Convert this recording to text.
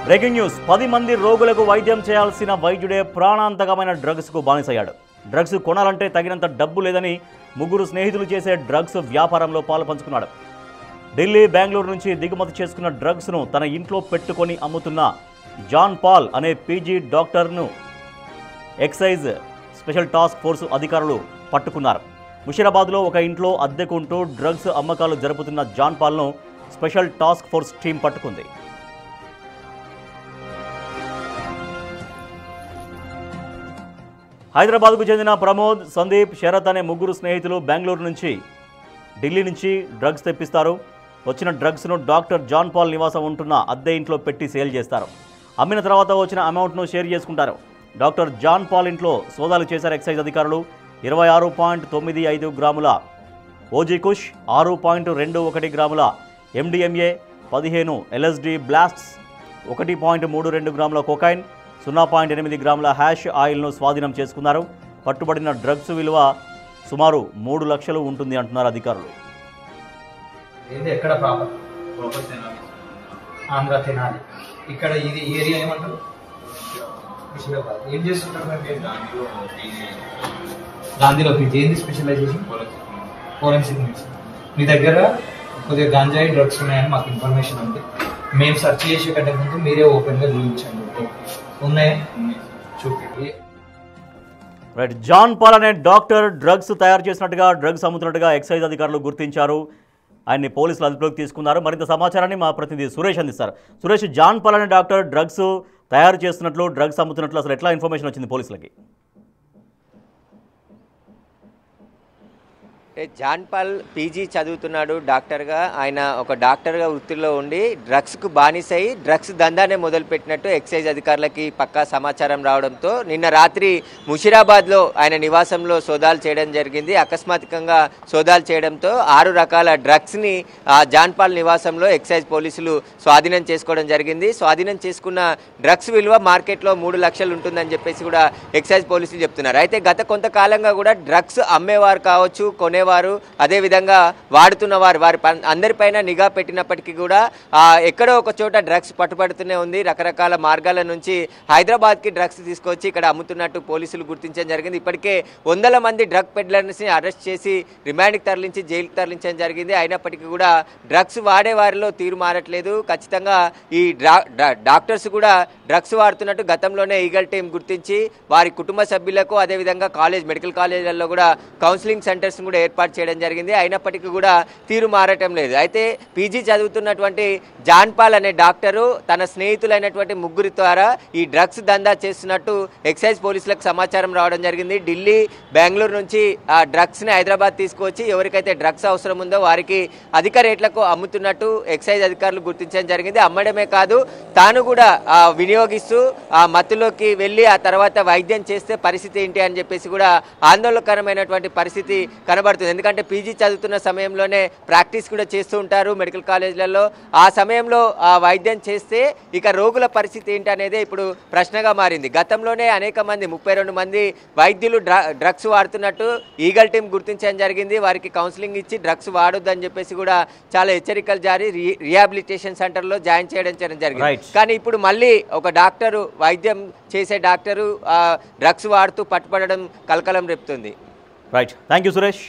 Breaking news 10 మంది రోగులకు వైద్యం చేయాల్సిన వైద్యుడే ప్రాణాంతకమైన డ్రగ్స్కు బానిసయ్యాడు. డ్రగ్స్ కొనాలంటే తగినంత డబ్బు లేదని ముగ్గురు స్నేహితులు చేసే డ్రగ్స్ వ్యాపారంలో పాలు పంచుకున్నాడు. ఢిల్లీ, బెంగళూరు నుంచి దిగుమతి చేసుకున్న డ్రగ్స్ను తన ఇంట్లో పెట్టుకొని అమ్ముతున్న జాన్ పాల్ అనే పీజీ డాక్టర్ను ఎక్సైజ్ స్పెషల్ టాస్క్ ఫోర్స్ అధికారులు పట్టుకున్నారు. ముషీరాబాద్లో ఒక ఇంట్లో అద్దెకుంటూ డ్రగ్స్ అమ్మకాలు జరుపుతున్న జాన్ పాల్ను స్పెషల్ టాస్క్ ఫోర్స్ టీం పట్టుకుంది. హైదరాబాద్కు చెందిన ప్రమోద్, సందీప్, శరత్ అనే ముగ్గురు స్నేహితులు బెంగళూరు నుంచి ఢిల్లీ నుంచి డ్రగ్స్ తెప్పిస్తారు. వచ్చిన డ్రగ్స్ను డాక్టర్ జాన్ పాల్ నివాసం ఉంటున్న అద్దె ఇంట్లో పెట్టి సేల్ చేస్తారు. అమ్మిన తర్వాత వచ్చిన అమౌంట్ను షేర్ చేసుకుంటారు. డాక్టర్ జాన్ పాల్ ఇంట్లో సోదాలు చేశారు ఎక్సైజ్ అధికారులు. 26.95 గ్రాముల ఓజీ కుష్, 6.21 గ్రాముల ఎండిఎంఏ, 15 ఎల్ఎస్డి బ్లాస్ట్స్, 1.32 గ్రాముల కోకైన్, 0.8 గ్రాముల హ్యాష్ ఆయిల్ను స్వాధీనం చేసుకున్నారు. పట్టుబడిన డ్రగ్స్ విలువ సుమారు 3 లక్షలు ఉంటుంది అంటున్నారు అధికారులు. ఎక్కడ ఆంధ్ర తినాలి. ఇక్కడ ఇది ఏరియా ఏమంటారు? ఏం చేస్తుంటారు? గాంధీలో పీజీ. ఏంది స్పెషలైజేషన్? Forensic medicine. మీ దగ్గర కొద్దిగా గాంజాయి డ్రగ్స్ ఉన్నాయని మాకు ఇన్ఫర్మేషన్ ఉంది. మేము సెర్చ్ చేసే కంటే ముందు మీరే ఓపెన్గా చూపించండి. ఉన్నాయా? చూపి. రైట్. జాన్ పాల్ అనే డాక్టర్ డ్రగ్స్ తయారు చేసినట్టుగా, డ్రగ్స్ అమ్ముతున్నట్టుగా ఎక్సైజ్ అధికారులు గుర్తించారు. ఆయన్ని పోలీసులు అదుపులోకి తీసుకున్నారు. మరింత సమాచారాన్ని మా ప్రతినిధి సురేష్ అందిస్తారు. సురేష్, జాన్ పాల్ అనే డాక్టర్ డ్రగ్స్ తయారు చేస్తున్నట్లు, డ్రగ్స్ అమ్ముతున్నట్లు అసలు ఎట్లా ఇన్ఫర్మేషన్ వచ్చింది పోలీసులకి? జాన్ పాల్ పీజీ చదువుతున్నాడు డాక్టర్గా. ఆయన ఒక డాక్టర్గా వృత్తిలో ఉండి డ్రగ్స్కు బానిసై డ్రగ్స్ దందానే మొదలుపెట్టినట్టు ఎక్సైజ్ అధికారులకి పక్కా సమాచారం రావడంతో నిన్న రాత్రి ముషీరాబాద్లో ఆయన నివాసంలో సోదాలు చేయడం జరిగింది. అకస్మాత్తుగా సోదాలు చేయడంతో 6 రకాల డ్రగ్స్ని జాన్ పాల్ నివాసంలో ఎక్సైజ్ పోలీసులు స్వాధీనం చేసుకోవడం జరిగింది. స్వాధీనం చేసుకున్న డ్రగ్స్ విలువ మార్కెట్లో 3 లక్షలు ఉంటుందని చెప్పేసి కూడా ఎక్సైజ్ పోలీసులు చెప్తున్నారు. అయితే గత కొంతకాలంగా కూడా డ్రగ్స్ అమ్మేవారు కావచ్చు, కొనేవారు, అదేవిధంగా వాడుతున్న వారి అందరిపైన నిఘా పెట్టినప్పటికీ కూడా ఎక్కడో ఒక చోట డ్రగ్స్ పట్టుబడుతూనే ఉంది. రకరకాల మార్గాల నుంచి హైదరాబాద్కి డ్రగ్స్ తీసుకొచ్చి ఇక్కడ అమ్ముతున్నట్టు పోలీసులు గుర్తించడం జరిగింది. ఇప్పటికే 100 మంది డ్రగ్ పెడ్లర్స్ని అరెస్ట్ చేసి రిమాండ్కి తరలించి జైలుకి తరలించడం జరిగింది. అయినప్పటికీ కూడా డ్రగ్స్ వాడే వారిలో తీరు మారట్లేదు. ఖచ్చితంగా ఈ డాక్టర్స్ కూడా డ్రగ్స్ వాడుతున్నట్టు గతంలోనే ఈగల్ టీం గుర్తించి వారి కుటుంబ సభ్యులకు, అదేవిధంగా మెడికల్ కాలేజీలలో కూడా కౌన్సిలింగ్ సెంటర్స్ కూడా ఏర్పాటు చేయడం జరిగింది. అయినప్పటికీ కూడా తీరు మారటం లేదు. అయితే పీజీ చదువుతున్నటువంటి జాన్ పాల్ అనే డాక్టరు తన స్నేహితులైనటువంటి ముగ్గురి ద్వారా ఈ డ్రగ్స్ దందా చేస్తున్నట్టు ఎక్సైజ్ పోలీసులకు సమాచారం రావడం జరిగింది. ఢిల్లీ, బెంగళూరు నుంచి ఆ డ్రగ్స్ని హైదరాబాద్ తీసుకువచ్చి ఎవరికైతే డ్రగ్స్ అవసరం ఉందో వారికి అధిక రేట్లకు అమ్ముతున్నట్టు ఎక్సైజ్ అధికారులు గుర్తించడం జరిగింది. అమ్మడమే కాదు, తాను కూడా వినియోగిస్తూ ఆ మత్తులోకి వెళ్ళి ఆ తర్వాత వైద్యం చేస్తే పరిస్థితి ఏంటి అని చెప్పేసి కూడా ఆందోళనకరమైనటువంటి పరిస్థితి కనబడుతుంది. ఎందుకంటే పీజీ చదువుతున్న సమయంలోనే ప్రాక్టీస్ కూడా చేస్తూ ఉంటారు మెడికల్ కాలేజీలలో. ఆ సమయంలో వైద్యం చేస్తే ఇక రోగుల పరిస్థితి ఏంటి అనేది ఇప్పుడు ప్రశ్నగా మారింది. గతంలోనే అనేక మంది 32 మంది వైద్యులు డ్రగ్స్ వాడుతున్నట్టు ఈగల్ టీం గుర్తించడం జరిగింది. వారికి కౌన్సిలింగ్ ఇచ్చి డ్రగ్స్ వాడొద్దని చెప్పేసి కూడా చాలా హెచ్చరికలు జారీ రిహాబిలిటేషన్ సెంటర్లో జాయిన్ చేయడం జరిగింది. కానీ ఇప్పుడు మళ్ళీ ఒక డాక్టరు, వైద్యం చేసే డాక్టరు డ్రగ్స్ వాడుతూ పట్టుబడడం కలకలం రేపుతుంది. రైట్. Thank you Suresh.